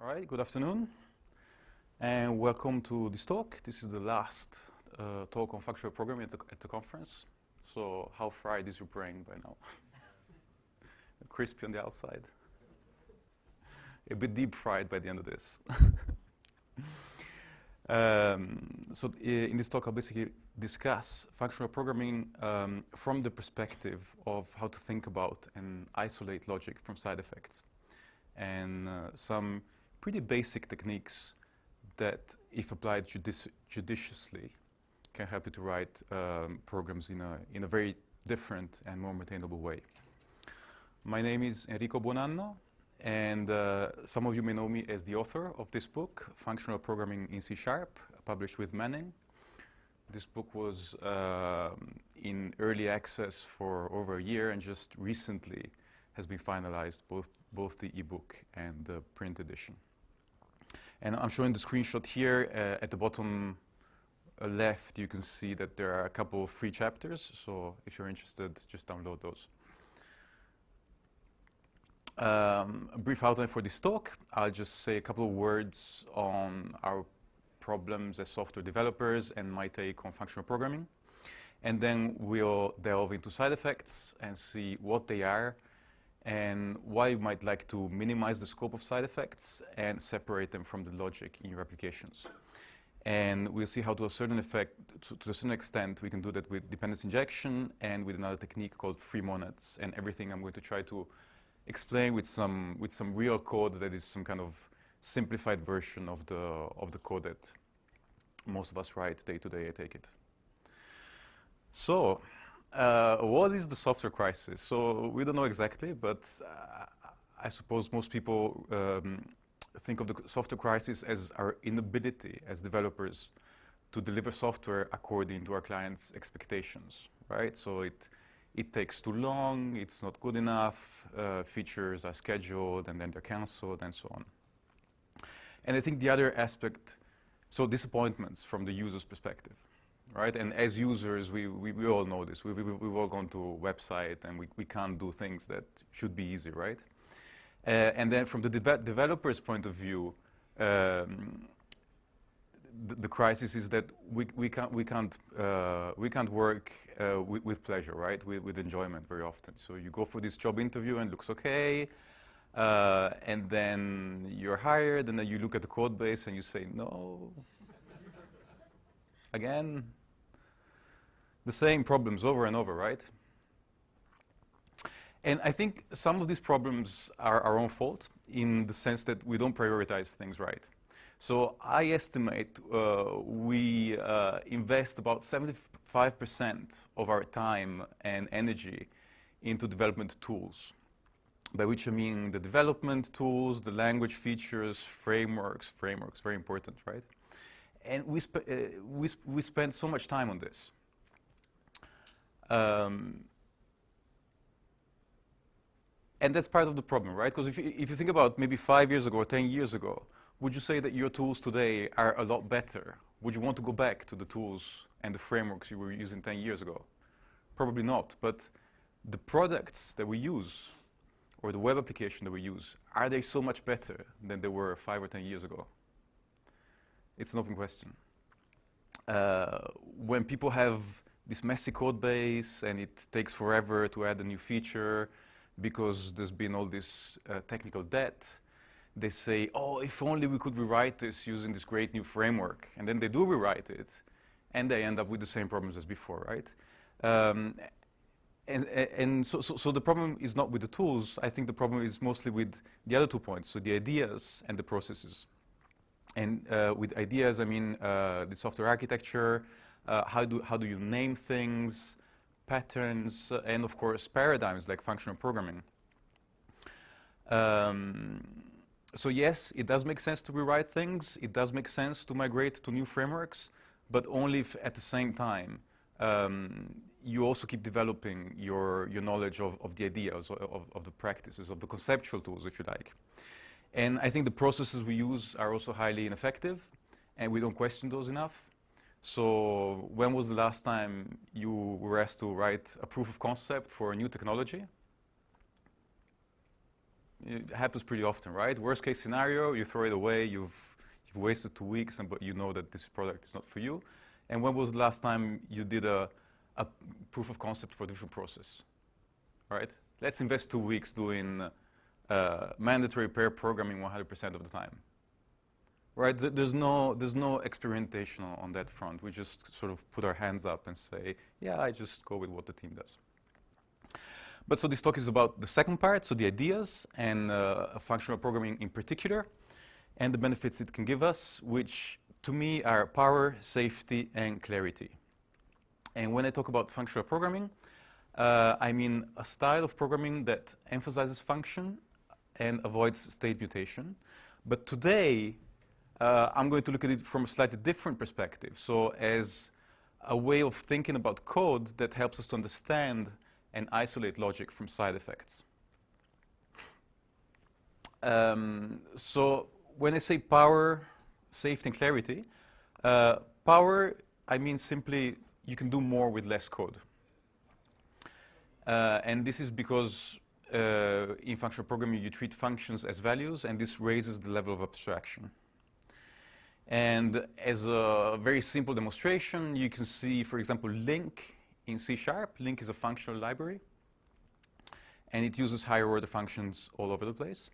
All right, good afternoon, and welcome to this talk. This is the last talk on functional programming at the conference. So how fried is your brain by now? Crispy on the outside. A bit deep fried by the end of this. In this talk, I'll basically discuss functional programming from the perspective of how to think about and isolate logic from side effects, and some pretty basic techniques that, if applied judiciously, can help you to write programs in a very different and more maintainable way. My name is Enrico Buonanno, and some of you may know me as the author of this book, Functional Programming in C#, published with Manning. This book was in early access for over a year, and just recently has been finalized, both the ebook and the print edition. And I'm showing the screenshot here. At the bottom left, you can see that there are a couple of free chapters. So if you're interested, just download those. A brief outline for this talk. I'll just say a couple of words on our problems as software developers and my take on functional programming. And then we'll delve into side effects and see what they are, and why you might like to minimize the scope of side effects and separate them from the logic in your applications. And we'll see how to a certain extent we can do that with dependency injection and with another technique called free monads. And everything I'm going to try to explain with some real code that is some kind of simplified version of the code that most of us write day to day, I take it. So, what is the software crisis? So we don't know exactly, but I suppose most people think of the software crisis as our inability as developers to deliver software according to our clients' expectations, right? So it takes too long, it's not good enough, features are scheduled and then they're canceled and so on. And I think the other aspect, so disappointments from the user's perspective. Right, and as users, we all know this. We've all gone to a website and we can't do things that should be easy, right? And then from the developer's point of view, the crisis is that we can't work with pleasure, right? With enjoyment very often. So you go for this job interview and it looks okay, and then you're hired, and then you look at the code base and you say no. Again, the same problems over and over, right? And I think some of these problems are our own fault in the sense that we don't prioritize things right. So I estimate we invest about 75% of our time and energy into development tools, by which I mean the development tools, the language features, frameworks, very important, right? And we spend so much time on this. And that's part of the problem, right? Because if you think about maybe 5 years ago or 10 years ago, would you say that your tools today are a lot better? Would you want to go back to the tools and the frameworks you were using 10 years ago? Probably not. But the products that we use, or the web application that we use, are they so much better than they were 5 or 10 years ago? It's an open question. When people have this messy code base and it takes forever to add a new feature because there's been all this technical debt, they say, oh, if only we could rewrite this using this great new framework. And then they do rewrite it, and they end up with the same problems as before, right? So the problem is not with the tools. I think the problem is mostly with the other 2 points, so the ideas and the processes. And with ideas, I mean the software architecture, how do you name things, patterns, and of course paradigms like functional programming. So yes, it does make sense to rewrite things. It does make sense to migrate to new frameworks, but only if at the same time you also keep developing your knowledge of the ideas, of the practices, of the conceptual tools, if you like. And I think the processes we use are also highly ineffective, and we don't question those enough. So when was the last time you were asked to write a proof of concept for a new technology? It happens pretty often, right? Worst case scenario, you throw it away, you've wasted 2 weeks, but you know that this product is not for you. And when was the last time you did a proof of concept for a different process, right? Let's invest 2 weeks doing mandatory pair programming 100% of the time, right? There's no experimentation on that front. We just sort of put our hands up and say, yeah, I just go with what the team does. But so this talk is about the second part, so the ideas and functional programming in particular, and the benefits it can give us, which to me are power, safety, and clarity. And when I talk about functional programming, I mean a style of programming that emphasizes function and avoids state mutation. But today, I'm going to look at it from a slightly different perspective. So as a way of thinking about code that helps us to understand and isolate logic from side effects. So when I say power, safety, and clarity, power, I mean simply you can do more with less code. And this is because in functional programming you treat functions as values, and this raises the level of abstraction. And as a very simple demonstration, you can see, for example, link in C#. Link is a functional library, and it uses higher order functions all over the place.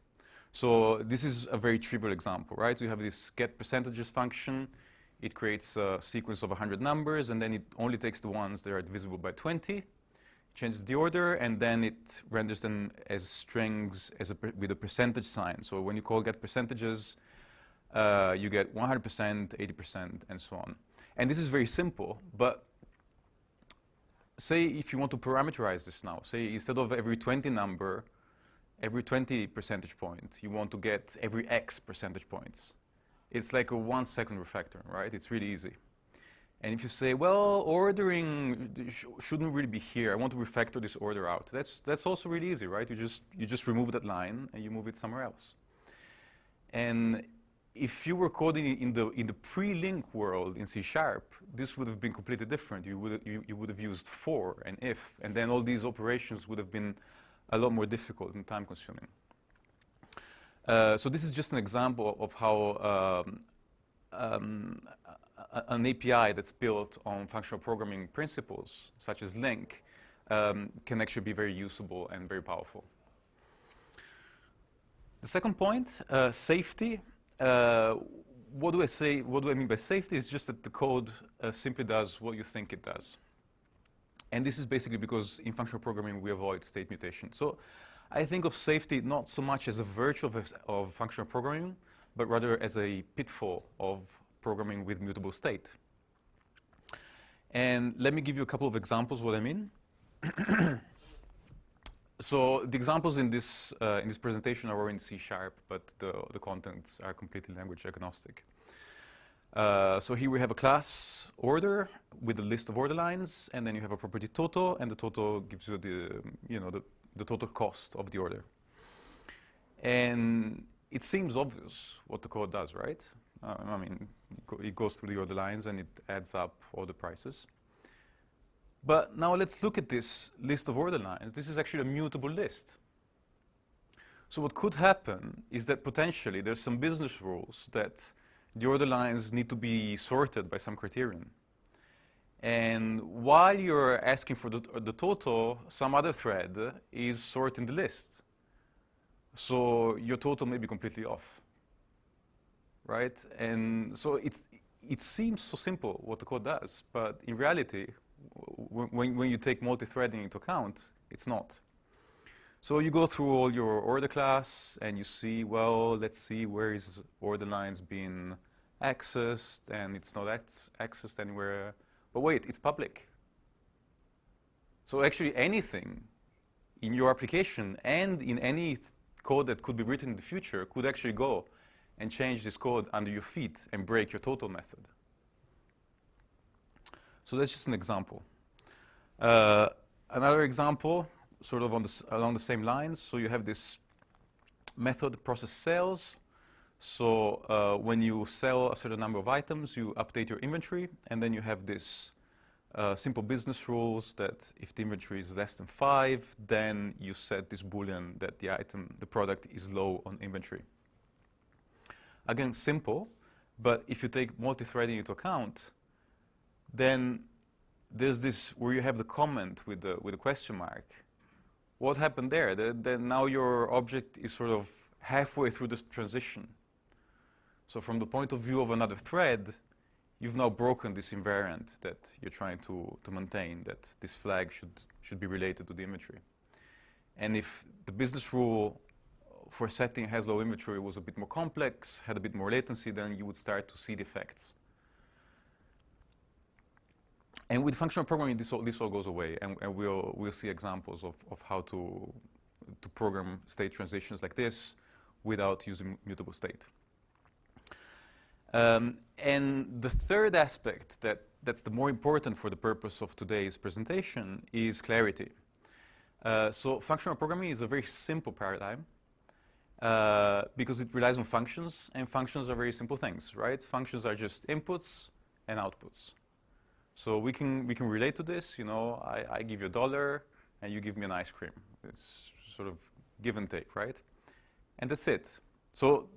So this is a very trivial example, right? So you have this get percentages function. It creates a sequence of 100 numbers, and then it only takes the ones that are divisible by 20, changes the order, and then it renders them as strings with a percentage sign. So when you call get percentages, you get 100%, 80%, and so on. And this is very simple, but say if you want to parameterize this now, say instead of every 20 number, every 20 percentage point, you want to get every X percentage points. It's like a 1 second refactor, right? It's really easy. And if you say, well, ordering shouldn't really be here. I want to refactor this order out. That's also really easy, right? You just remove that line and you move it somewhere else. And if you were coding in the pre-link world in C#, this would have been completely different. You would have used for and if, and then all these operations would have been a lot more difficult and time-consuming. So this is just an example of how an API that's built on functional programming principles, such as link, can actually be very usable and very powerful. The second point, safety. What do I mean by safety? It's just that the code simply does what you think it does. And this is basically because in functional programming we avoid state mutation. So I think of safety not so much as a virtue of functional programming, but rather as a pitfall of programming with mutable state. And let me give you a couple of examples of what I mean. So the examples in this presentation are all in C#, but the contents are completely language agnostic. So here we have a class order with a list of order lines, and then you have a property total, and the total gives you the total cost of the order. And it seems obvious what the code does, right? I mean, it goes through the order lines and it adds up all the prices. But now let's look at this list of order lines. This is actually a mutable list. So what could happen is that potentially there's some business rules that the order lines need to be sorted by some criterion. And while you're asking for the total, some other thread is sorting the list. So your total may be completely off, right? And so it seems so simple what the code does, but in reality, when you take multi-threading into account, it's not. So you go through all your order class and you see, well, let's see where is order lines being accessed, and it's not accessed anywhere. But wait, it's public. So actually anything in your application and in any code that could be written in the future could actually go and change this code under your feet and break your total method. So that's just an example. Another example, sort of along the same lines. So you have this method process sales. So when you sell a certain number of items, you update your inventory, and then you have this simple business rules that if the inventory is less than 5, then you set this Boolean that the item, the product is low on inventory. Again, simple, but if you take multi-threading into account, then there's this where you have the comment with the question mark. What happened there? Then now your object is sort of halfway through this transition. So from the point of view of another thread, you've now broken this invariant that you're trying to maintain, that this flag should be related to the inventory. And if the business rule for setting has low inventory was a bit more complex, had a bit more latency, then you would start to see the effects. And with functional programming, this all goes away, and we'll see examples of how to program state transitions like this without using mutable state. And the third aspect that's the more important for the purpose of today's presentation is clarity. So functional programming is a very simple paradigm because it relies on functions, and functions are very simple things, right? Functions are just inputs and outputs. So we can relate to this, you know, I give you $1 and you give me an ice cream. It's sort of give and take, right? And that's it. So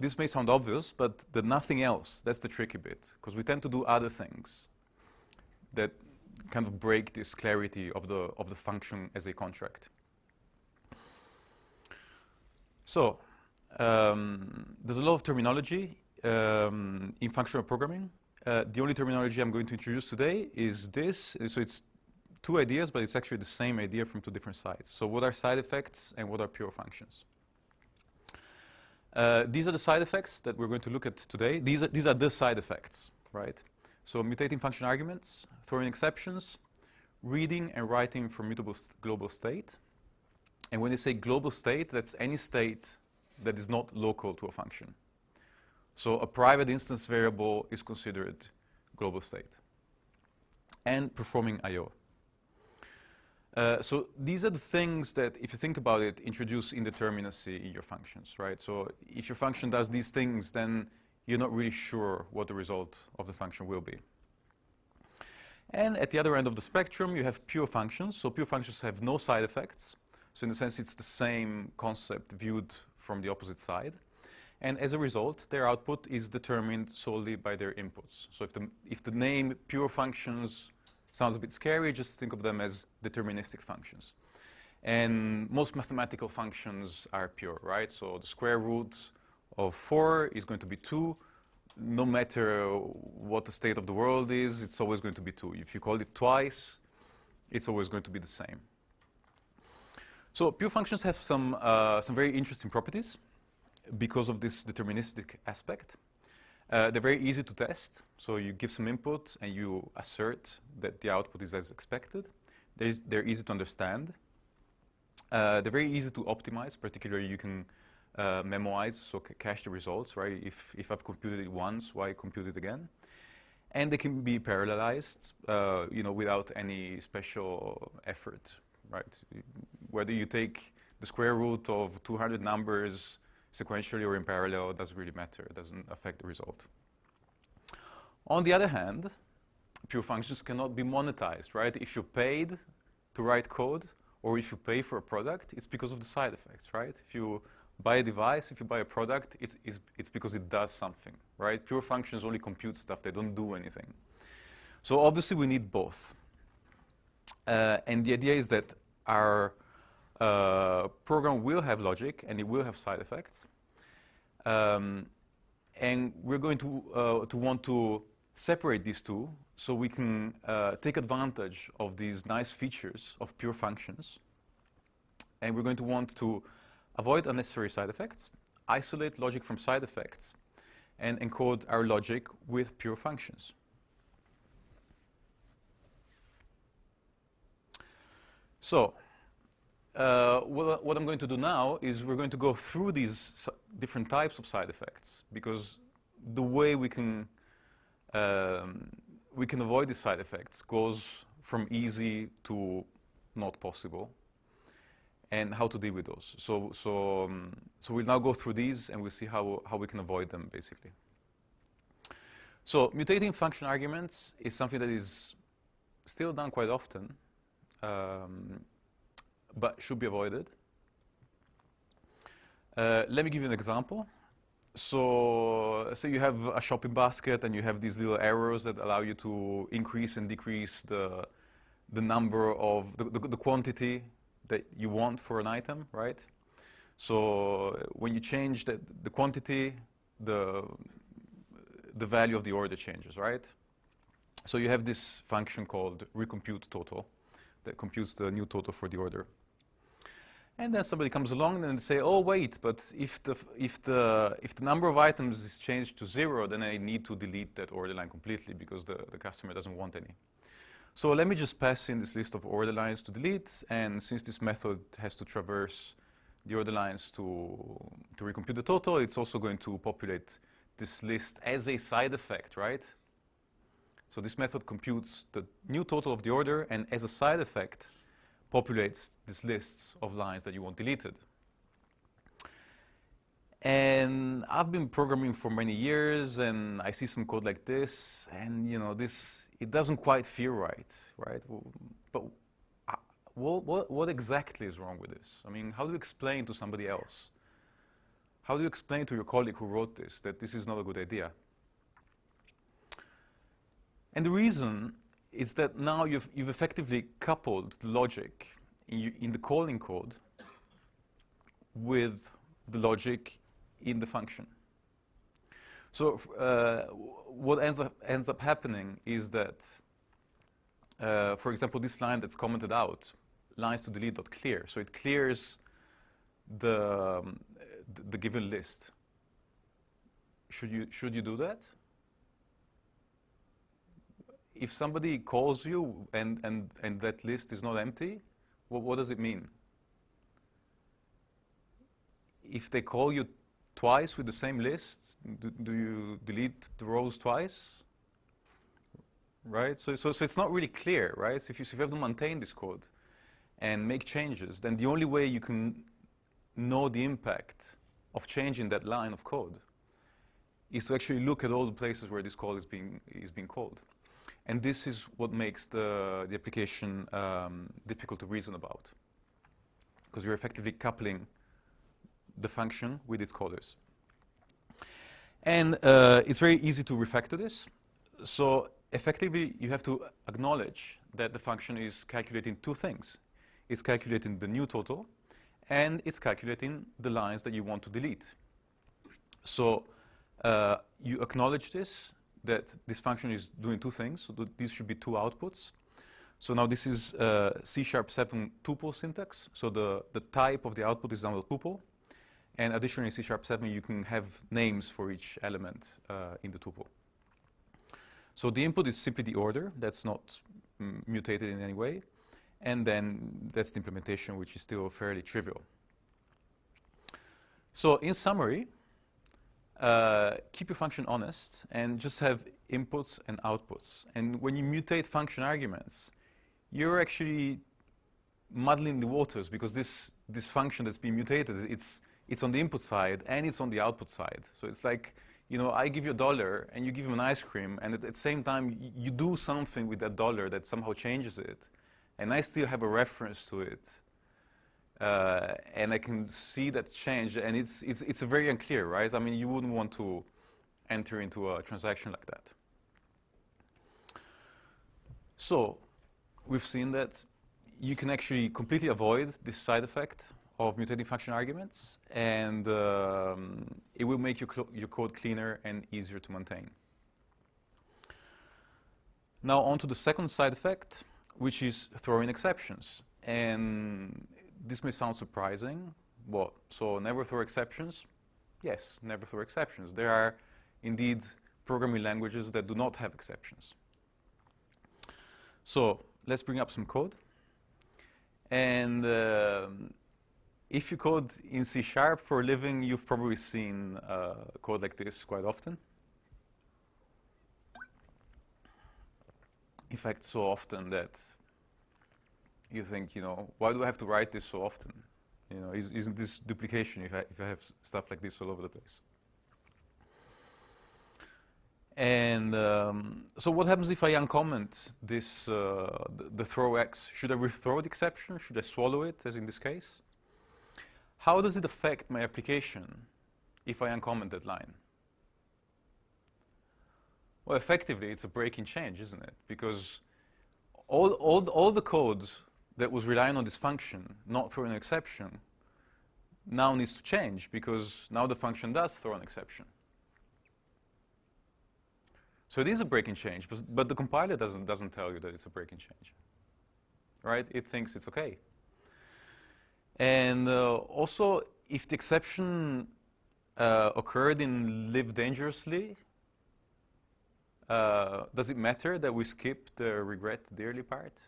this may sound obvious, but the nothing else, that's the tricky bit, because we tend to do other things that kind of break this clarity of the function as a contract. So there's a lot of terminology in functional programming. The only terminology I'm going to introduce today is this. So it's two ideas, but it's actually the same idea from two different sides. So what are side effects and what are pure functions? These are the side effects that we're going to look at today. These are the side effects, right? So mutating function arguments, throwing exceptions, reading and writing from mutable global state. And when they say global state, that's any state that is not local to a function. So a private instance variable is considered global state. And performing I/O. So these are the things that, if you think about it, introduce indeterminacy in your functions, right? So if your function does these things, then you're not really sure what the result of the function will be. And at the other end of the spectrum, you have pure functions. So pure functions have no side effects. So in a sense, it's the same concept viewed from the opposite side. And as a result, their output is determined solely by their inputs. So if the name pure functions sounds a bit scary, just think of them as deterministic functions. And most mathematical functions are pure, right? So the square root of 4 is going to be 2. No matter what the state of the world is, it's always going to be 2. If you call it twice, it's always going to be the same. So pure functions have some very interesting properties because of this deterministic aspect. They're very easy to test. So you give some input and you assert that the output is as expected. They're easy to understand. They're very easy to optimize. Particularly, you can memoize, so cache the results, right? If I've computed it once, why compute it again? And they can be parallelized, you know, without any special effort, right? Whether you take the square root of 200 numbers sequentially or in parallel, it doesn't really matter. It doesn't affect the result. On the other hand, pure functions cannot be monetized, right? If you're paid to write code, or if you pay for a product, it's because of the side effects, right? If you buy a device, if you buy a product, it's because it does something, right? Pure functions only compute stuff. They don't do anything. So obviously, we need both. And the idea is that our program will have logic and it will have side effects. And we're going to want to separate these two so we can take advantage of these nice features of pure functions. And we're going to want to avoid unnecessary side effects, isolate logic from side effects, and encode our logic with pure functions. So what I'm going to do now is we're going to go through these different types of side effects, because the way we can avoid these side effects goes from easy to not possible, and how to deal with those. So we'll now go through these and we'll see how we can avoid them, basically. So mutating function arguments is something that is still done quite often, but should be avoided. Let me give you an example. So say you have a shopping basket and you have these little arrows that allow you to increase and decrease the number of the quantity that you want for an item, right? So when you change the quantity, the value of the order changes, right? So you have this function called recompute total that computes the new total for the order. And then somebody comes along and say, oh wait, but if the number of items is changed to 0, then I need to delete that order line completely because the customer doesn't want any. So let me just pass in this list of order lines to delete, and since this method has to traverse the order lines to recompute the total, it's also going to populate this list as a side effect, right? So this method computes the new total of the order, and as a side effect, populates these lists of lines that you want deleted. And I've been programming for many years, and I see some code like this, and you know, it doesn't quite feel right? But what exactly is wrong with this? I mean, how do you explain to somebody else? How do you explain to your colleague who wrote this that this is not a good idea? And the reason is that now you've effectively coupled the logic in the calling code with the logic in the function. So what ends up happening is that, for example, this line that's commented out, lines to delete.clear, so it clears the given list. Should you do that? If somebody calls you and that list is not empty, what does it mean? If they call you twice with the same list, do you delete the rows twice? Right? So it's not really clear, right? So if you have to maintain this code and make changes, then the only way you can know the impact of changing that line of code is to actually look at all the places where this call is being called. And this is what makes the application difficult to reason about, because you're effectively coupling the function with its callers. And it's very easy to refactor this. So effectively, you have to acknowledge that the function is calculating two things. It's calculating the new total, and it's calculating the lines that you want to delete. So you acknowledge this, that this function is doing two things. So these should be two outputs. So now this is C#7 tuple syntax. So the type of the output is now a tuple. And additionally, in C#7, you can have names for each element in the tuple. So the input is simply the order. That's not mutated in any way. And then that's the implementation, which is still fairly trivial. So in summary, keep your function honest and just have inputs and outputs. And when you mutate function arguments, you're actually muddling the waters, because this function that's being mutated, it's on the input side and it's on the output side. So it's like, you know, I give you $1 and you give him an ice cream, and at the same time you do something with that $1 that somehow changes it, and I still have a reference to it. And I can see that change, and it's very unclear, right? I mean, you wouldn't want to enter into a transaction like that. So we've seen that you can actually completely avoid this side effect of mutating function arguments, and it will make your code cleaner and easier to maintain. Now on to the second side effect, which is throwing exceptions. And this may sound surprising. What? So never throw exceptions? Yes, never throw exceptions. There are indeed programming languages that do not have exceptions. So let's bring up some code. And if you code in C# for a living, you've probably seen code like this quite often. In fact, so often that you think, you know, why do I have to write this so often? You know, isn't this duplication if I have stuff like this all over the place? And so what happens if I uncomment this, the throw X? Should I rethrow the exception? Should I swallow it, as in this case? How does it affect my application if I uncomment that line? Well, effectively, it's a breaking change, isn't it? Because all the code that was relying on this function, not throwing an exception, now needs to change, because now the function does throw an exception. So it is a breaking change, but the compiler doesn't tell you that it's a breaking change, right? It thinks it's okay. And also, if the exception occurred in live dangerously, does it matter that we skip the regret dearly part?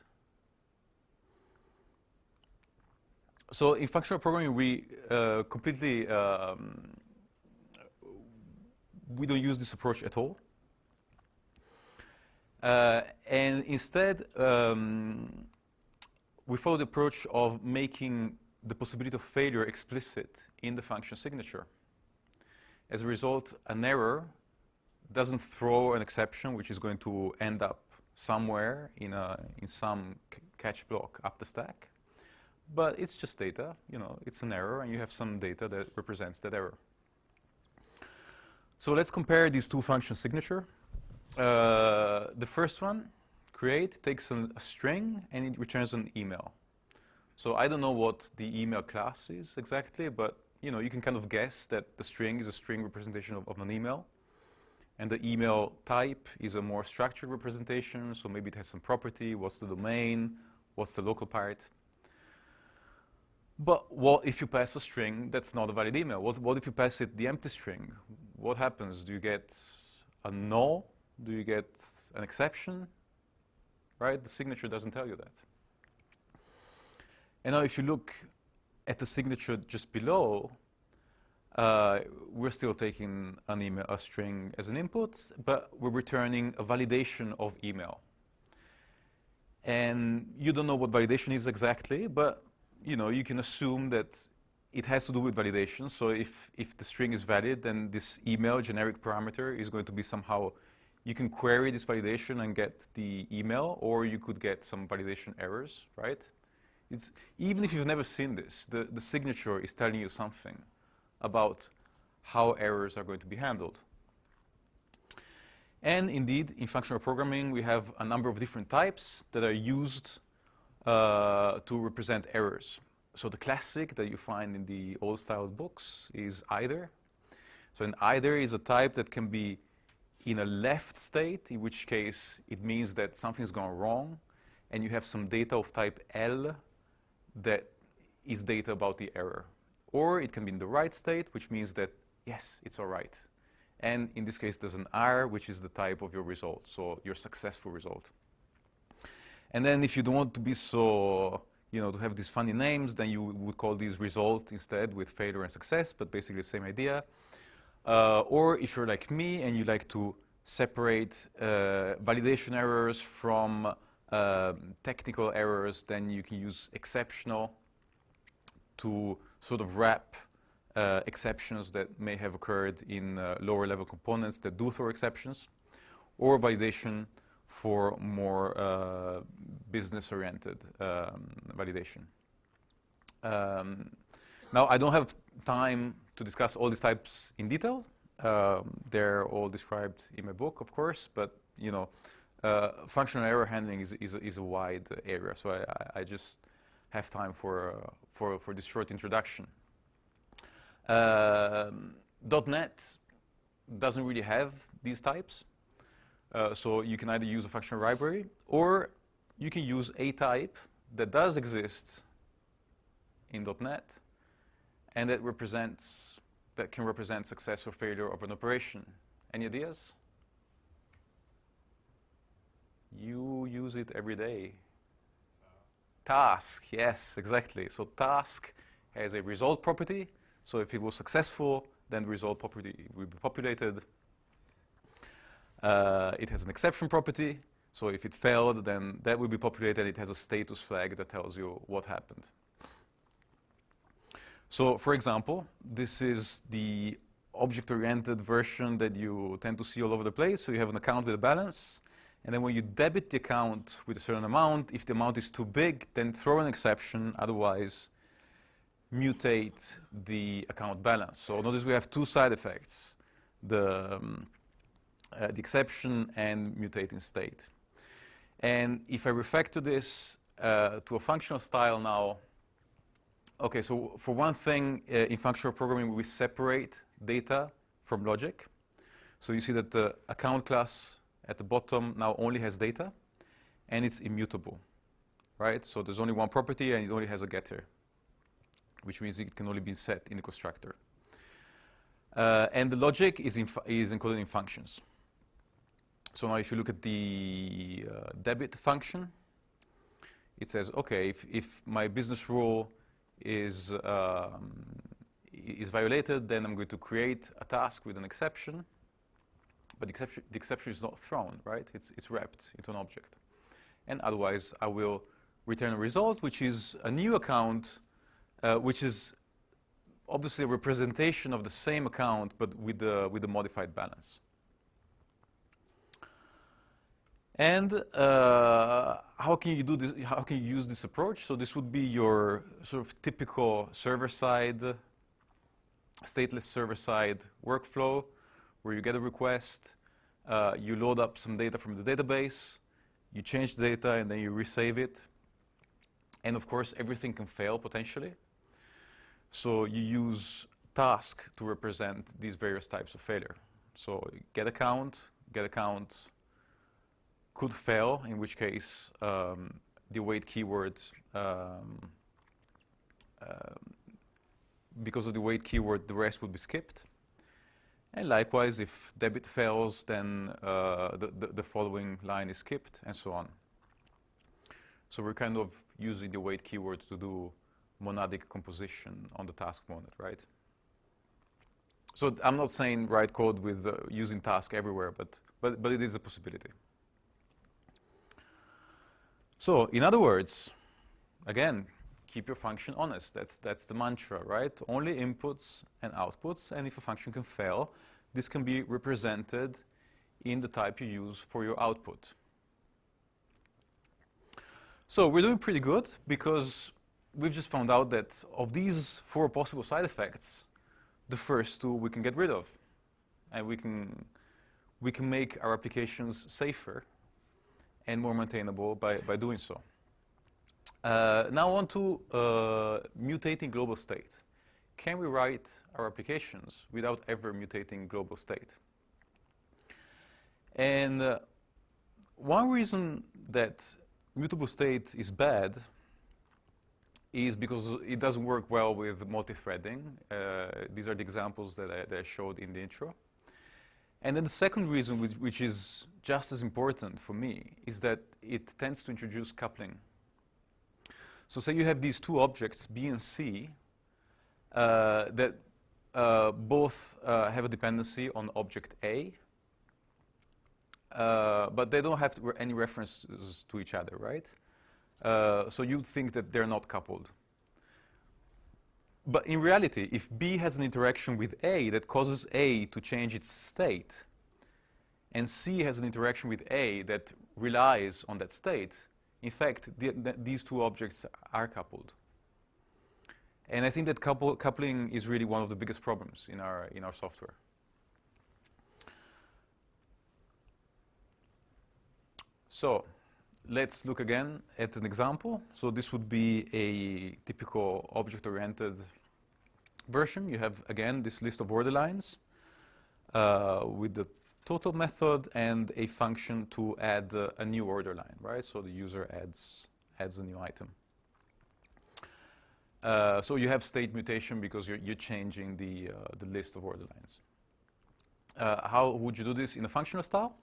So in functional programming, we completely, we don't use this approach at all. And instead, we follow the approach of making the possibility of failure explicit in the function signature. As a result, an error doesn't throw an exception, which is going to end up somewhere in some catch block up the stack. But it's just data, you know, it's an error, and you have some data that represents that error. So let's compare these two function signature. The first one, create, takes a string and it returns an email. So I don't know what the email class is exactly, but you know, you can kind of guess that the string is a string representation of an email. And the email type is a more structured representation, so maybe it has some property, what's the domain, what's the local part. But what if you pass a string that's not a valid email? What if you pass it the empty string? What happens? Do you get a null? Do you get an exception? Right? The signature doesn't tell you that. And now if you look at the signature just below, we're still taking an email, a string as an input, but we're returning a validation of email. And you don't know what validation is exactly, but you know, you can assume that it has to do with validation. So if the string is valid, then this email generic parameter is going to be somehow, you can query this validation and get the email, or you could get some validation errors, right? It's, even if you've never seen this, the signature is telling you something about how errors are going to be handled. And indeed, in functional programming, we have a number of different types that are used to represent errors. So the classic that you find in the old style books is either. So an either is a type that can be in a left state, in which case it means that something's gone wrong, and you have some data of type L that is data about the error. Or it can be in the right state, which means that, yes, it's all right. And in this case, there's an R, which is the type of your result, so your successful result. And then if you don't want to be so, you know, to have these funny names, then you would call these result instead with failure and success, but basically the same idea. Or if you're like me and you like to separate validation errors from technical errors, then you can use exceptional to sort of wrap exceptions that may have occurred in lower level components that do throw exceptions, or validation for more business-oriented validation. Now, I don't have time to discuss all these types in detail. They're all described in my book, of course, but you know, functional error handling is a wide area, so I just have time for this short introduction. .NET doesn't really have these types. So you can either use a functional library, or you can use a type that does exist in .NET, and that can represent success or failure of an operation. Any ideas? You use it every day. Task, yes, exactly. So task has a result property. So if it was successful, then the result property will be populated. It has an exception property. So if it failed, then that will be populated. It has a status flag that tells you what happened. So for example, this is the object-oriented version that you tend to see all over the place. So you have an account with a balance, and then when you debit the account with a certain amount, if the amount is too big, then throw an exception, otherwise mutate the account balance. So notice we have two side effects, the exception and mutating state. And if I refactor this to a functional style now, okay, so for one thing, in functional programming, we separate data from logic. So you see that the account class at the bottom now only has data, and it's immutable, right? So there's only one property, and it only has a getter, which means it can only be set in the constructor. And the logic is encoded in functions. So now if you look at the debit function, it says, okay, if my business rule is violated, then I'm going to create a task with an exception, but the exception is not thrown, right? It's wrapped into an object. And otherwise, I will return a result, which is a new account, which is obviously a representation of the same account, but with the modified balance. And how can you do this? How can you use this approach? So this would be your sort of typical server-side, stateless server-side workflow, where you get a request, you load up some data from the database, you change the data, and then you resave it. And of course, everything can fail potentially. So you use task to represent these various types of failure. So get account could fail, in which case the await keyword, because of the await keyword, the rest would be skipped. And likewise, if debit fails, then the following line is skipped, and so on. So we're kind of using the await keyword to do monadic composition on the task monad, right? So I'm not saying write code with using task everywhere, but it is a possibility. So in other words, again, keep your function honest. That's the mantra, right? Only inputs and outputs, and if a function can fail, this can be represented in the type you use for your output. So we're doing pretty good because we've just found out that of these 4 possible side effects, the first 2 we can get rid of, and we can make our applications safer and more maintainable by doing so. Now on to mutating global state. Can we write our applications without ever mutating global state? And one reason that mutable state is bad is because it doesn't work well with multi-threading. These are the examples that I showed in the intro. And then the second reason, which is just as important for me, is that it tends to introduce coupling. So say you have these 2 objects, B and C, that both have a dependency on object A, but they don't have any references to each other, right? So you'd think that they're not coupled. But in reality, if B has an interaction with A that causes A to change its state, and C has an interaction with A that relies on that state, in fact, these 2 objects are coupled. And I think that coupling is really one of the biggest problems in our software. So let's look again at an example. So this would be a typical object-oriented version. You have, again, this list of order lines with the total method and a function to add a new order line, right? So the user adds a new item. So you have state mutation because you're changing the list of order lines. How would you do this in a functional style?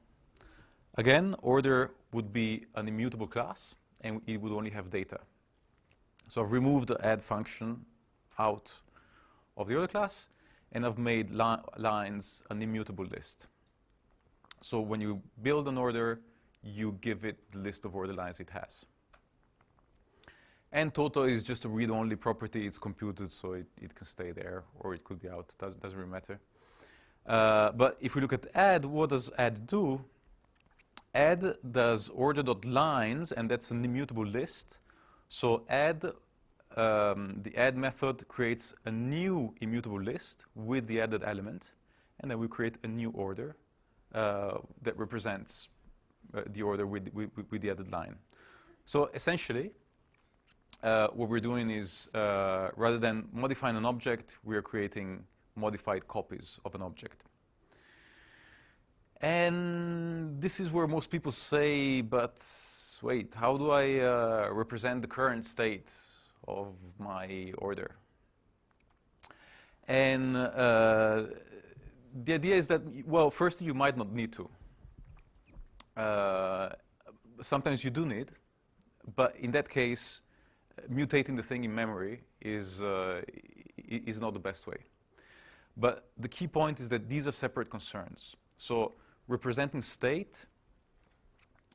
Again, order would be an immutable class, and it would only have data. So I've removed the add function out of the order class, and I've made lines an immutable list. So when you build an order, you give it the list of order lines it has. And total is just a read-only property. It's computed, so it can stay there, or it could be out. Doesn't really matter. But if we look at add, what does add do? Add does order.lines, and that's an immutable list. So add, the add method creates a new immutable list with the added element, and then we create a new order that represents the order with the added line. So essentially, what we're doing is, rather than modifying an object, we are creating modified copies of an object. And this is where most people say, but wait, how do I represent the current state of my order? And the idea is that, well, first you might not need to. Sometimes you do need, but in that case, mutating the thing in memory is not the best way. But the key point is that these are separate concerns. So representing state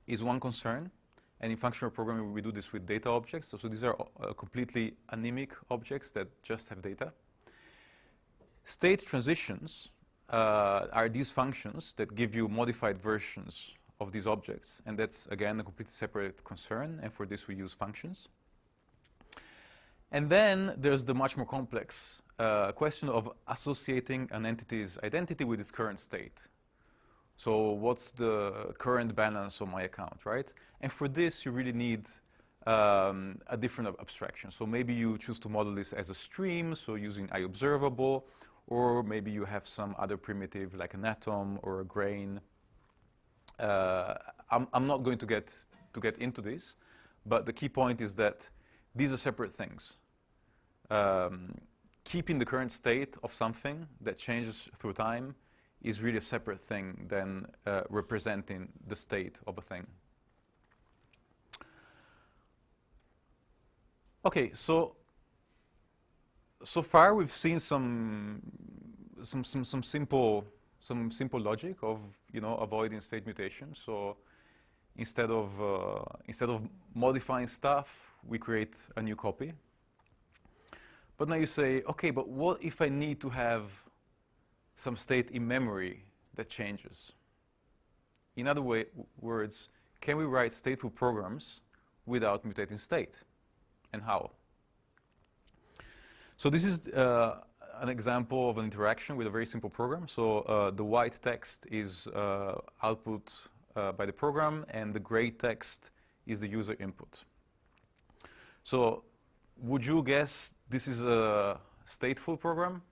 is one concern, and in functional programming we do this with data objects. So these are completely anemic objects that just have data. State transitions are these functions that give you modified versions of these objects, and that's again a completely separate concern, and for this we use functions. And then there's the much more complex question of associating an entity's identity with its current state. So what's the current balance on my account, right? And for this, you really need a different abstraction. So maybe you choose to model this as a stream, so using iObservable, or maybe you have some other primitive like an atom or a grain. I'm not going to get into this, but the key point is that these are separate things. Keeping the current state of something that changes through time is really a separate thing than representing the state of a thing. Okay, so far we've seen some simple logic of avoiding state mutation. So instead of modifying stuff, we create a new copy. But now you say, okay, but what if I need to have some state in memory that changes? In other words, can we write stateful programs without mutating state? And how? So this is an example of an interaction with a very simple program. So the white text is output by the program, and the gray text is the user input. So would you guess this is a stateful program?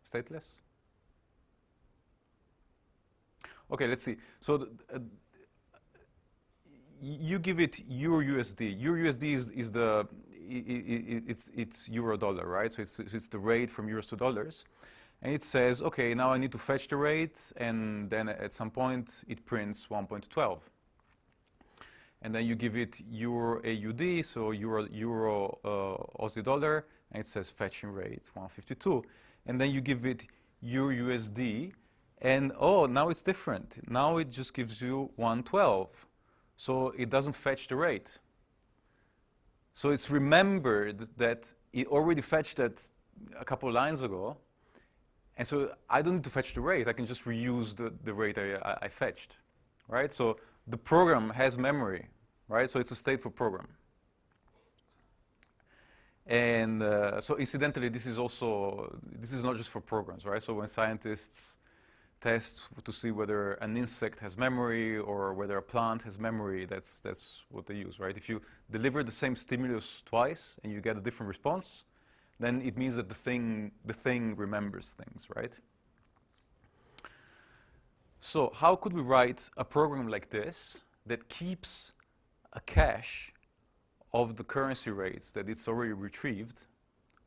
Stateless? Okay, let's see. So you give it EURUSD. EURUSD is the it's euro dollar, right? So it's the rate from euros to dollars, and it says, okay, now I need to fetch the rate, and then at some point it prints 1.12, and then you give it euro AUD, so euro Aussie dollar, and it says fetching rate 152, and then you give it EURUSD. And oh, now it's different. Now it just gives you 112. So it doesn't fetch the rate. So it's remembered that it already fetched that a couple of lines ago. And so I don't need to fetch the rate. I can just reuse the rate I fetched, right? So the program has memory, right? So it's a stateful program. And so incidentally, this is not just for programs, right? So when scientists test to see whether an insect has memory or whether a plant has memory, that's what they use, right? If you deliver the same stimulus twice and you get a different response, then it means that the thing remembers things, right? So how could we write a program like this that keeps a cache of the currency rates that it's already retrieved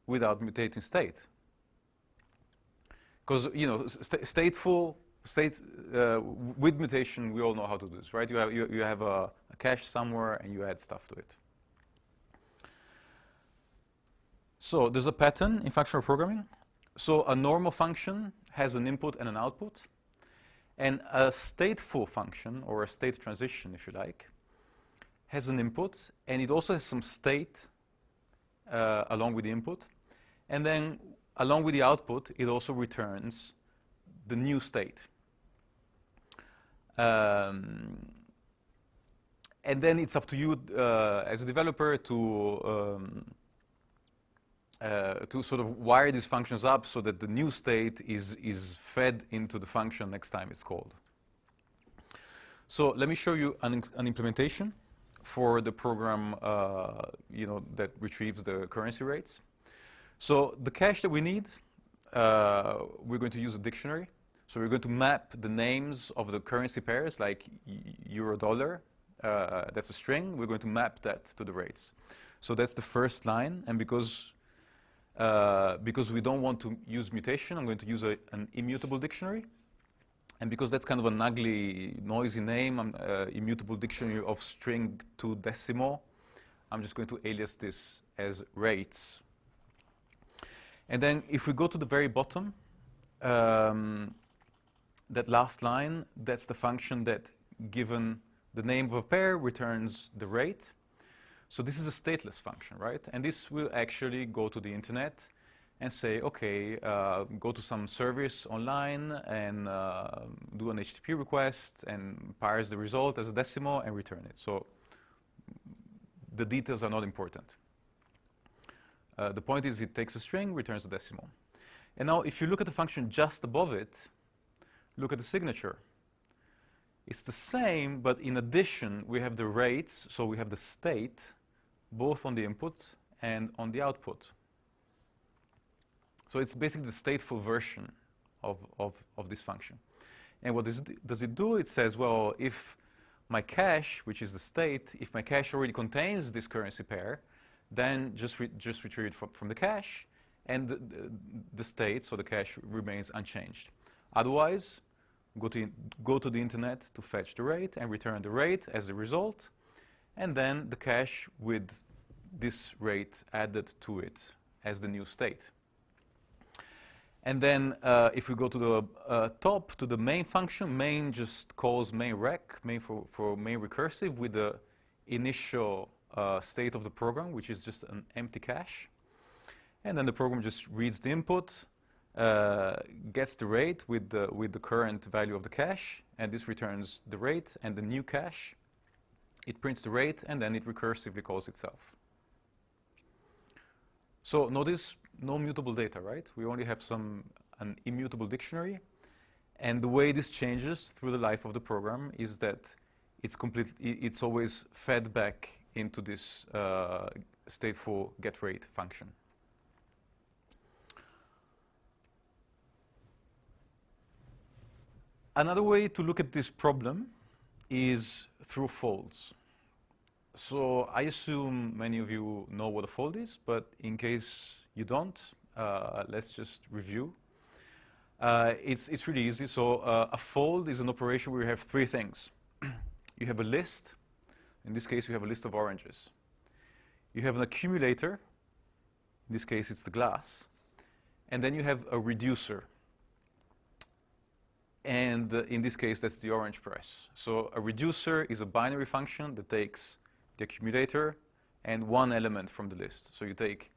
without mutating state? Because stateful states with mutation, we all know how to do this, right? You have a cache somewhere and you add stuff to it. So there's a pattern in functional programming. So a normal function has an input and an output, and a stateful function, or a state transition, if you like, has an input, and it also has some state along with the input. And then along with the output, it also returns the new state. And then it's up to you as a developer to sort of wire these functions up so that the new state is fed into the function next time it's called. So let me show you an implementation for the program that retrieves the currency rates. So the cache that we need, we're going to use a dictionary. So we're going to map the names of the currency pairs, like euro dollar. That's a string. We're going to map that to the rates. So that's the first line. And because we don't want to use mutation, I'm going to use an immutable dictionary. And because that's kind of an ugly, noisy name, immutable dictionary of string to decimal, I'm just going to alias this as rates. And then if we go to the very bottom, that last line, that's the function that, given the name of a pair, returns the rate. So this is a stateless function, right? And this will actually go to the internet and say, okay, go to some service online and do an HTTP request and parse the result as a decimal and return it. So the details are not important. The point is it takes a string, returns a decimal. And now if you look at the function just above it, look at the signature. It's the same, but in addition, we have the rates, so we have the state, both on the input and on the output. So it's basically the stateful version of this function. And what does it do? It says, well, if my cache, which is the state, if my cache already contains this currency pair, then just retrieve it from the cache, and the state, so the cache, remains unchanged. Otherwise, go to the internet to fetch the rate and return the rate as a result, and then the cache with this rate added to it as the new state. And then if we go to the top, to the main function, main just calls main rec, main for main recursive, with the initial state of the program, which is just an empty cache. And then the program just reads the input, gets the rate with the current value of the cache, and this returns the rate and the new cache. It prints the rate, and then it recursively calls itself. So notice no mutable data, right? We only have an immutable dictionary, and the way this changes through the life of the program is that it's always fed back into this stateful getRate function. Another way to look at this problem is through folds. So I assume many of you know what a fold is, but in case you don't, let's just review. It's really easy. So a fold is an operation where you have three things. You have a list. In this case, you have a list of oranges. You have an accumulator. In this case, it's the glass. And then you have a reducer. And in this case, that's the orange price. So a reducer is a binary function that takes the accumulator and one element from the list. So you take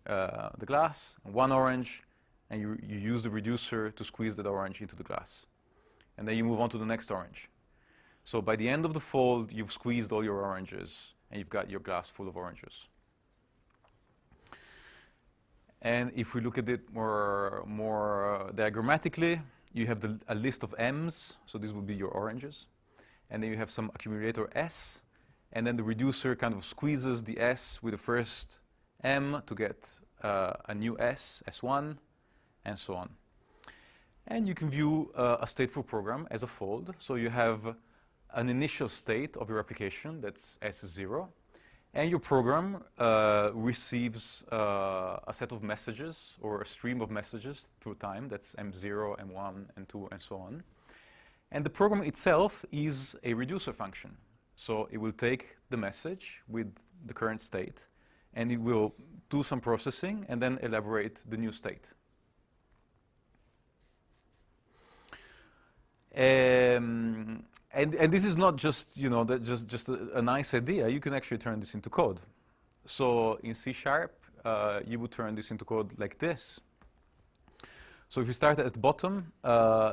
the glass, and one orange, and you use the reducer to squeeze that orange into the glass. And then you move on to the next orange. So by the end of the fold, you've squeezed all your oranges, and you've got your glass full of oranges. And if we look at it more diagrammatically, you have a list of M's, so these will be your oranges. And then you have some accumulator S, and then the reducer kind of squeezes the S with the first M to get a new S, S1, and so on. And you can view a stateful program as a fold. So you have an initial state of your application, that's S0, and your program receives a set of messages or a stream of messages through time, that's M0, M1, M2, and so on. And the program itself is a reducer function. So it will take the message with the current state, and it will do some processing and then elaborate the new state. And this is not just, you know, just a nice idea. You can actually turn this into code. So in C#, you would turn this into code like this. So if you start at the bottom,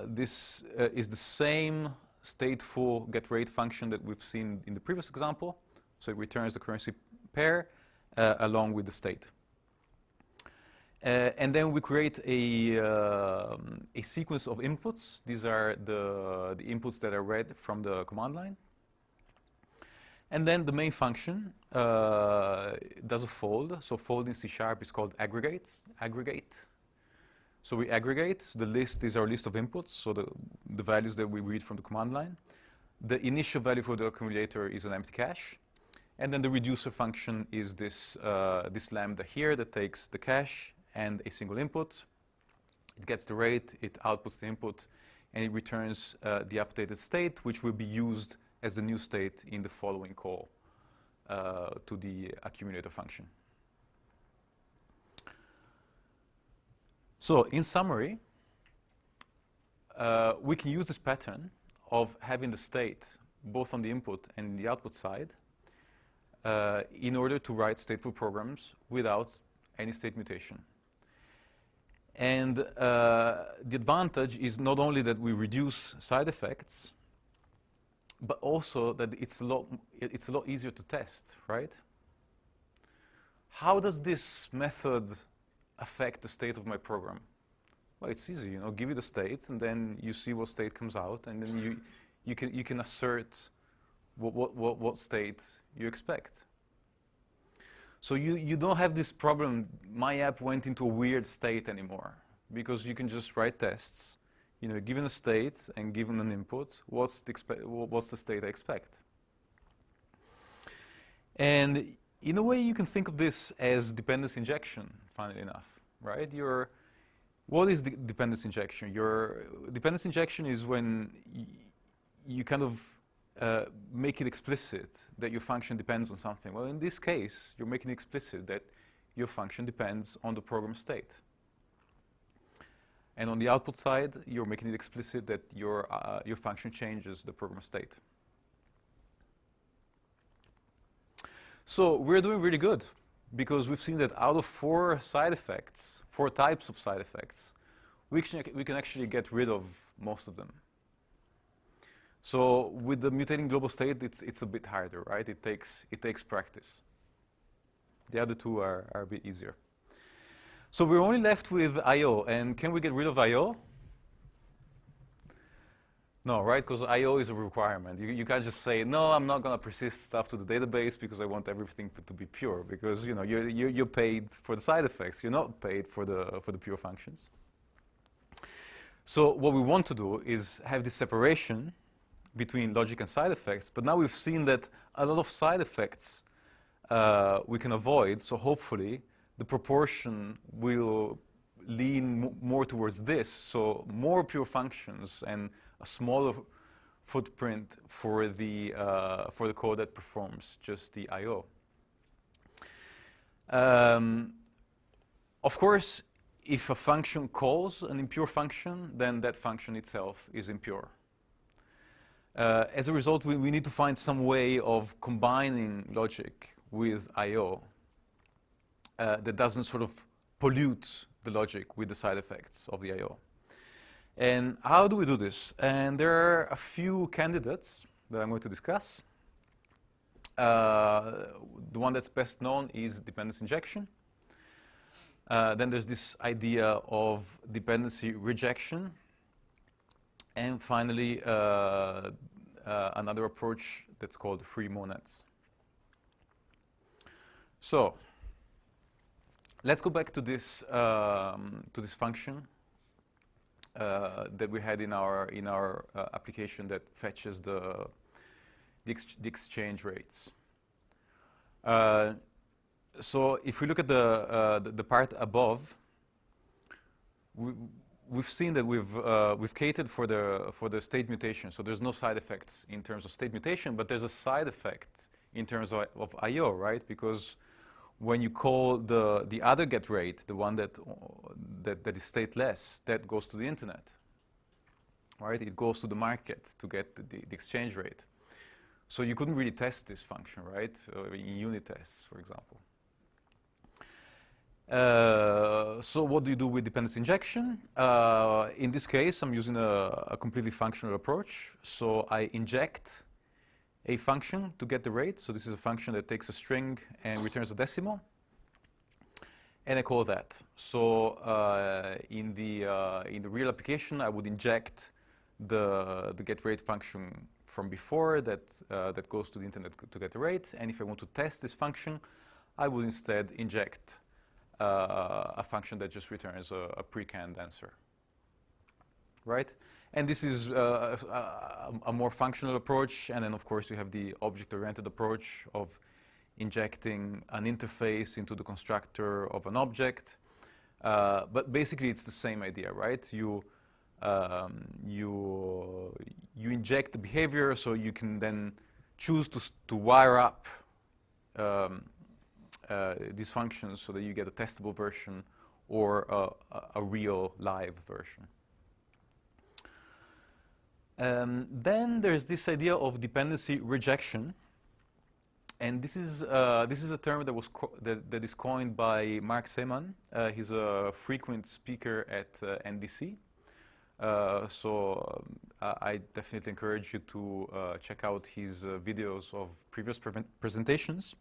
this is the same stateful getRate function that we've seen in the previous example. So it returns the currency pair along with the state. And then we create a sequence of inputs. These are the inputs that are read from the command line. And then the main function does a fold. So fold in C# is called aggregate. So we aggregate. The list is our list of inputs, so the values that we read from the command line. The initial value for the accumulator is an empty cache. And then the reducer function is this lambda here that takes the cache and a single input. It gets the rate, it outputs the input, and it returns the updated state, which will be used as the new state in the following call to the accumulator function. So in summary, we can use this pattern of having the state both on the input and the output side in order to write stateful programs without any state mutation. And the advantage is not only that we reduce side effects, but also that it's a lot easier to test, right? How does this method affect the state of my program? Well, it's easy, you know, give it a state, and then you see what state comes out, and then you can assert what state you expect. So you don't have this problem, my app went into a weird state anymore, because you can just write tests, you know, given a state and given an input, what's the state I expect? And in a way, you can think of this as dependency injection, funnily enough, right? What is the dependency injection? Your dependency injection is when you kind of make it explicit that your function depends on something. Well, in this case, you're making it explicit that your function depends on the program state. And on the output side, you're making it explicit that your function changes the program state. So we're doing really good, because we've seen that out of 4 side effects, 4 types of side effects, we can actually get rid of most of them. So with the mutating global state, it's a bit harder, right? It takes practice. The other 2 are a bit easier. So we're only left with I/O, and can we get rid of I/O? No, right? Because I/O is a requirement. You can't just say, no, I'm not going to persist stuff to the database because I want everything to be pure. Because you know you're paid for the side effects. You're not paid for the pure functions. So what we want to do is have this separation between logic and side effects. But now we've seen that a lot of side effects we can avoid. So hopefully the proportion will lean more towards this. So more pure functions and a smaller footprint for the code that performs just the I/O. Of course, if a function calls an impure function, then that function itself is impure. As a result, we need to find some way of combining logic with I/O that doesn't sort of pollute the logic with the side effects of the I/O. And how do we do this? And there are a few candidates that I'm going to discuss. The one that's best known is dependency injection. Then there's this idea of dependency rejection. And finally, another approach that's called free monads. So let's go back to this function that we had in our application that fetches the exchange rates. So if we look at the part above, we've seen that we've catered for the state mutation. So there's no side effects in terms of state mutation, but there's a side effect in terms of I/O, right? Because when you call the other get rate, the one that is stateless, that goes to the internet. right? It goes to the market to get the exchange rate. So you couldn't really test this function, right? In unit tests, for example. So what do you do with dependency injection? In this case, I'm using a completely functional approach. So I inject a function to get the rate. So this is a function that takes a string and returns a decimal. And I call that. So in the real application, I would inject the get rate function from before that goes to the internet to get the rate. And if I want to test this function, I would instead inject a function that just returns a pre-canned answer, right? And this is a more functional approach. And then, of course, you have the object-oriented approach of injecting an interface into the constructor of an object. But basically, it's the same idea, right? You inject the behavior, so you can then choose to wire up these functions so that you get a testable version or a real live version. Then there's this idea of dependency rejection, and this is a term that is coined by Mark Seeman. He's a frequent speaker at NDC. So I definitely encourage you to check out his videos of previous presentations.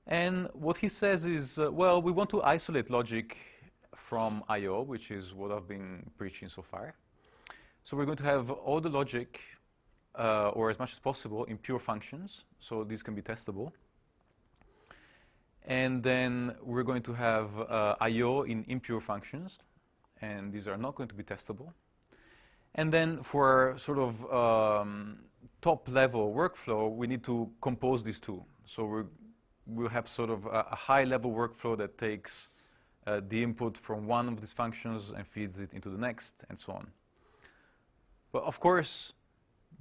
And what he says is, well, we want to isolate logic from I/O, which is what I've been preaching so far. So we're going to have all the logic, or as much as possible, in pure functions. So these can be testable. And then we're going to have I/O in impure functions. And these are not going to be testable. And then for sort of top-level workflow, we need to compose these two. So we'll have sort of a high-level workflow that takes the input from one of these functions and feeds it into the next, and so on. But of course,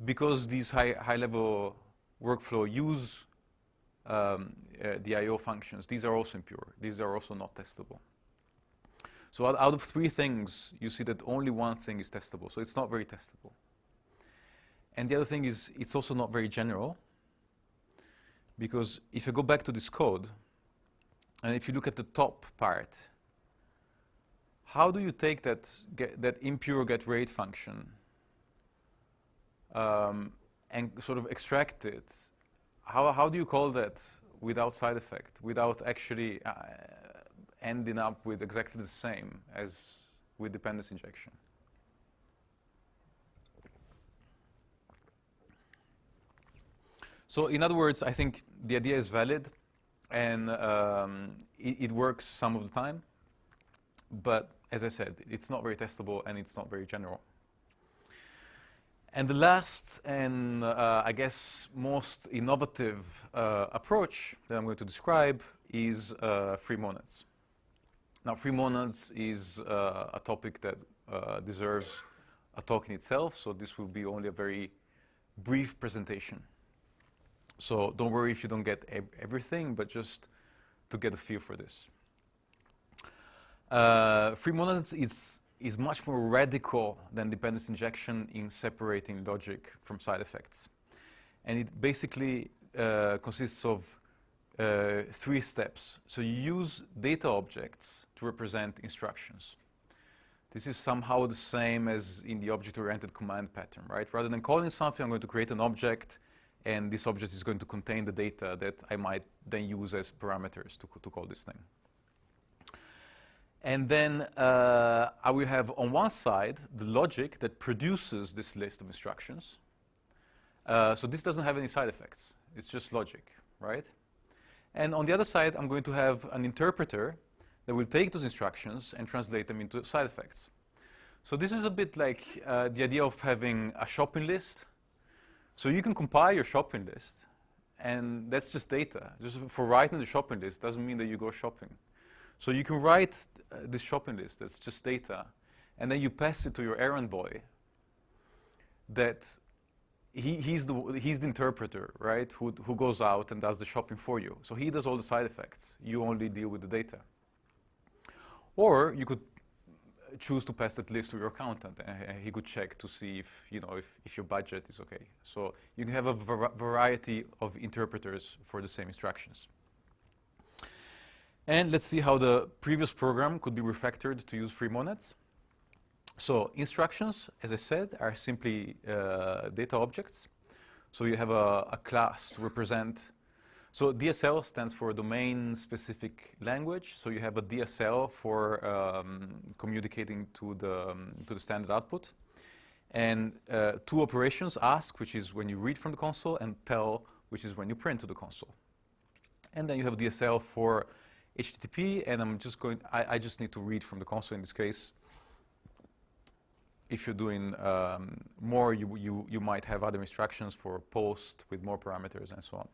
because these high-level workflow use the I/O functions, these are also impure. These are also not testable. So out of three things, you see that only one thing is testable. So it's not very testable. And the other thing is it's also not very general. Because if you go back to this code, and if you look at the top part, how do you take that impure get rate function and sort of extract it? How do you call that without side effect, without actually ending up with exactly the same as with dependency injection? So in other words, I think the idea is valid, and it works some of the time. But as I said, it's not very testable, and it's not very general. And the last and I guess most innovative approach that I'm going to describe is free monads. Now, free monads is a topic that deserves a talk in itself, so this will be only a very brief presentation. So don't worry if you don't get everything, but just to get a feel for this. Free monads is much more radical than dependency injection in separating logic from side effects. And it basically consists of 3 steps. So you use data objects to represent instructions. This is somehow the same as in the object-oriented command pattern, right? Rather than calling something, I'm going to create an object, and this object is going to contain the data that I might then use as parameters to call this thing. And then I will have on one side the logic that produces this list of instructions. So this doesn't have any side effects. It's just logic, right? And on the other side, I'm going to have an interpreter that will take those instructions and translate them into side effects. So this is a bit like the idea of having a shopping list. So you can compile your shopping list, and that's just data. Just for writing the shopping list doesn't mean that you go shopping. So you can write this shopping list that's just data, and then you pass it to your errand boy that he's the interpreter, right, who goes out and does the shopping for you. So he does all the side effects. You only deal with the data. Or you could choose to pass that list to your accountant, and he could check to see if, you know, if your budget is okay. So you can have a variety of interpreters for the same instructions. And let's see how the previous program could be refactored to use free monads. So instructions, as I said, are simply data objects. So you have a class to represent. So DSL stands for domain specific language. So you have a DSL for communicating to the standard output. And two operations, ask, which is when you read from the console, and tell, which is when you print to the console. And then you have DSL for HTTP, and I just need to read from the console in this case. If you're doing more, you might have other instructions for post with more parameters and so on.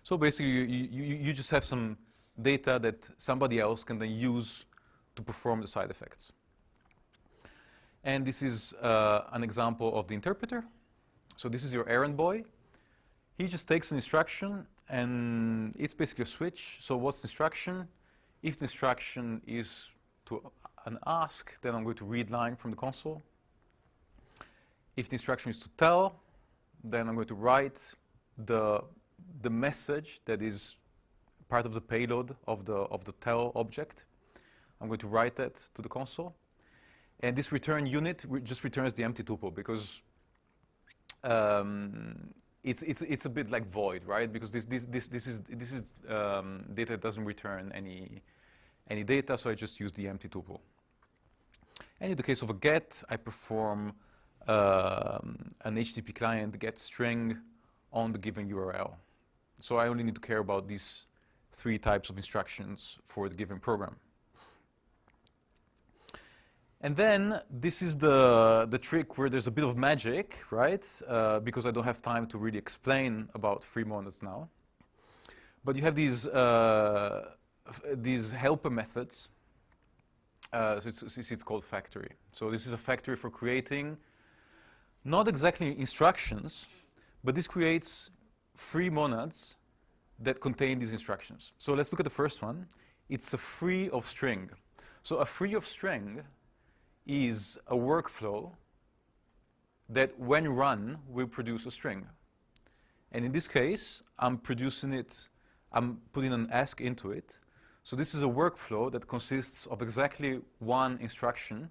So basically, you just have some data that somebody else can then use to perform the side effects. And this is an example of the interpreter. So this is your errand boy. He just takes an instruction, and it's basically a switch. So what's the instruction? If the instruction is to an ask, then I'm going to read line from the console. If the instruction is to tell, then I'm going to write the message that is part of the payload of the tell object. I'm going to write that to the console. And this return unit just returns the empty tuple, because it's a bit like void, right? Because this is data that doesn't return any data, so I just use the empty tuple. And in the case of a get, I perform an HTTP client get string on the given URL. So I only need to care about these three types of instructions for the given program. And then this is the trick where there's a bit of magic, right? Because I don't have time to really explain about free monads now. But you have these helper methods. So it's called factory. So this is a factory for creating not exactly instructions, but this creates free monads that contain these instructions. So let's look at the first one. It's a free of string. So a free of string is a workflow that, when run, will produce a string. And in this case, I'm putting an ask into it. So this is a workflow that consists of exactly one instruction,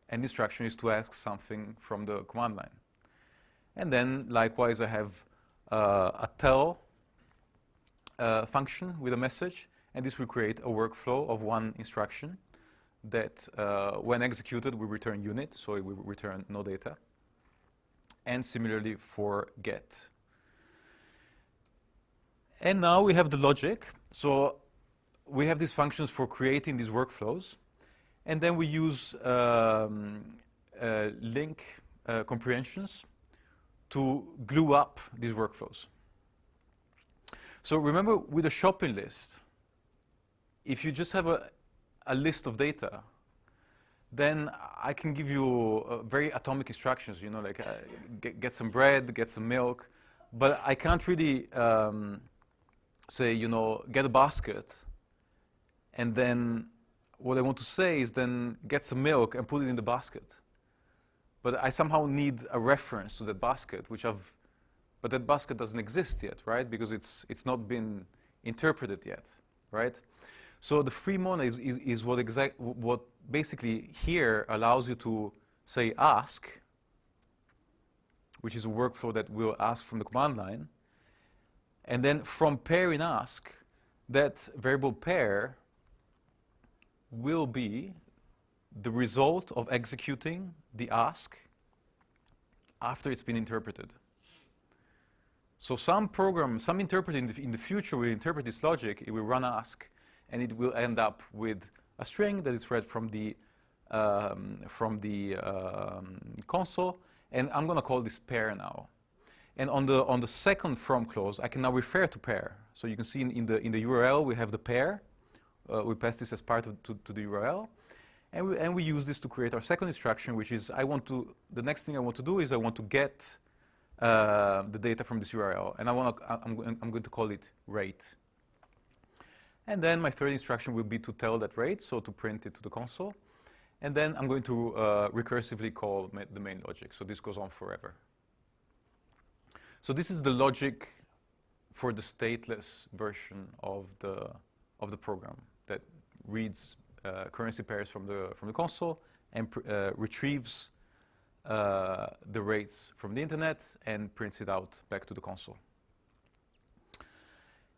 and the instruction is to ask something from the command line. And then, likewise, I have a tell function with a message, and this will create a workflow of one instruction that, when executed, will return unit, so it will return no data. And similarly for get. And now we have the logic. So we have these functions for creating these workflows, and then we use link comprehensions to glue up these workflows. So remember, with a shopping list, if you just have a list of data, then I can give you very atomic instructions, you know, like get some bread, get some milk, but I can't really say, you know, get a basket, and then what I want to say is then get some milk and put it in the basket. But I somehow need a reference to that basket, but that basket doesn't exist yet, right? Because it's not been interpreted yet, right? So the free monad is what basically here allows you to say ask, which is a workflow that will ask from the command line, and then from pair in ask, that variable pair will be the result of executing the ask after it's been interpreted. So some interpreter in the future will interpret this logic, it will run ask, and it will end up with a string that is read from the console, and I'm going to call this pair now. And on the second from clause, I can now refer to pair. So you can see in the URL we have the pair. We pass this as part of to the URL, and we use this to create our second instruction, which is the next thing I want to do is I want to get the data from this URL, and I'm going to call it rate. And then my third instruction will be to tell that rate, so to print it to the console. And then I'm going to recursively call the main logic. So this goes on forever. So this is the logic for the stateless version of the program that reads currency pairs from the console and retrieves the rates from the internet and prints it out back to the console.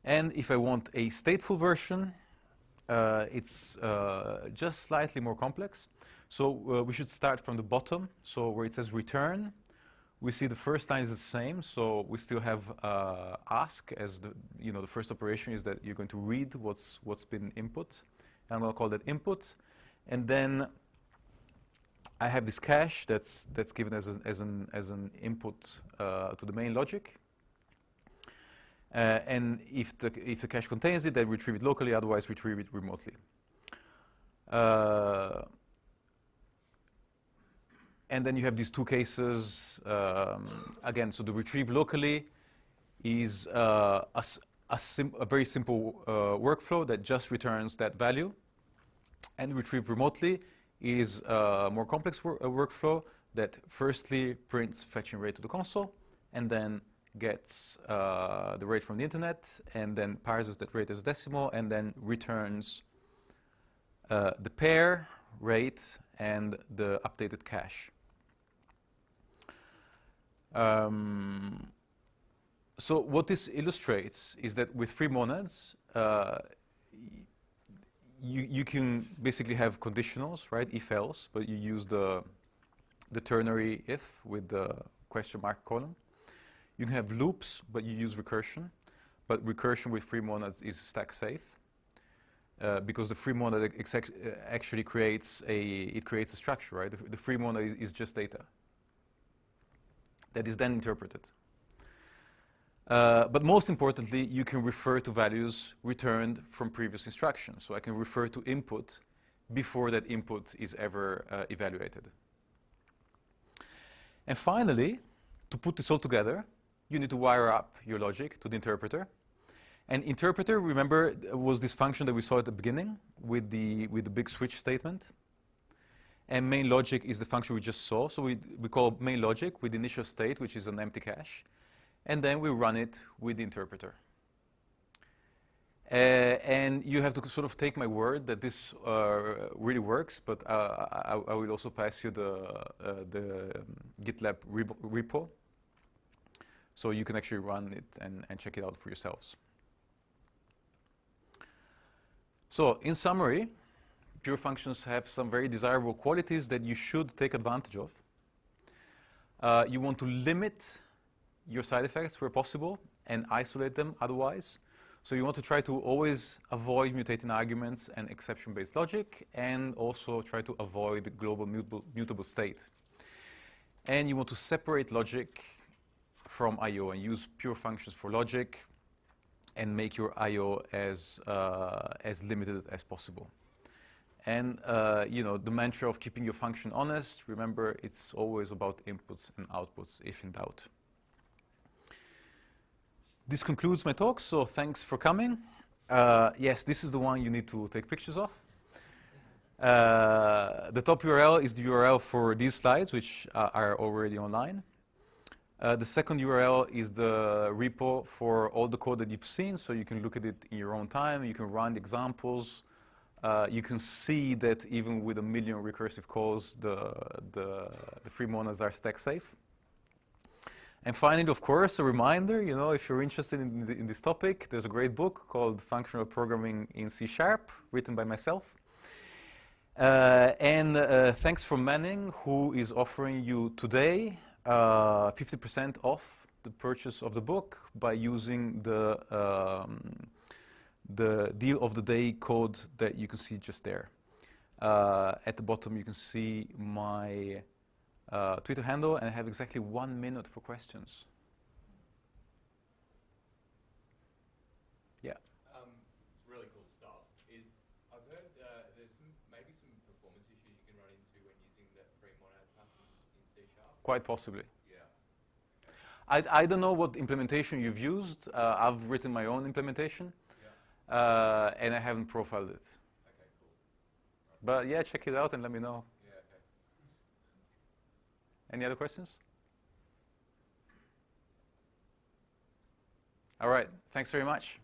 And if I want a stateful version, it's just slightly more complex. So we should start from the bottom. So where it says return, we see the first line is the same. So we still have ask as the first operation is that you're going to read what's been input. And I'm going to call that input. And then I have this cache that's given as an input to the main logic. And if the cache contains it, then retrieve it locally, otherwise retrieve it remotely. And then you have these two cases. Again, so the retrieve locally is a very simple workflow that just returns that value. And retrieve remotely is a more complex workflow that firstly prints fetching rate to the console, and then gets the rate from the internet, and then parses that rate as decimal, and then returns the pair, rate, and the updated cache. So what this illustrates is that with free monads, you can basically have conditionals, right, if-else, but you use the ternary if with the question mark column. You can have loops, but you use recursion. But recursion with free monads is stack safe because the free monad actually creates a structure, right? The free monad is just data that is then interpreted. But most importantly, you can refer to values returned from previous instructions. So I can refer to input before that input is ever evaluated. And finally, to put this all together, you need to wire up your logic to the interpreter. And interpreter, remember, was this function that we saw at the beginning with the big switch statement. And main logic is the function we just saw. So we call main logic with initial state, which is an empty cache. And then we run it with the interpreter. And you have to sort of take my word that this really works, but I will also pass you the GitLab repo. So you can actually run it and check it out for yourselves. So in summary, pure functions have some very desirable qualities that you should take advantage of. You want to limit your side effects where possible and isolate them otherwise. So you want to try to always avoid mutating arguments and exception-based logic, and also try to avoid the global mutable state. And you want to separate logic from I/O and use pure functions for logic and make your I/O as limited as possible. And the mantra of keeping your function honest, remember, it's always about inputs and outputs if in doubt. This concludes my talk, so thanks for coming. Yes, this is the one you need to take pictures of. The top URL is the URL for these slides, which are already online. The second URL is the repo for all the code that you've seen, so you can look at it in your own time. You can run the examples. You can see that even with 1 million recursive calls, the free monads are stack safe. And finally, of course, a reminder, if you're interested in this topic, there's a great book called Functional Programming in C#, written by myself. And thanks for Manning, who is offering you today 50% off the purchase of the book by using the deal of the day code that you can see just there. At the bottom, you can see my Twitter handle, and I have exactly 1 minute for questions. Yeah. Really cool stuff. I've heard there's maybe some performance issues you can run into when using the free monad pattern in C#. Quite possibly. Yeah. I don't know what implementation you've used. I've written my own implementation. and I haven't profiled it. Okay, cool. But yeah, check it out and let me know. Yeah, okay. Any other questions? All right, thanks very much.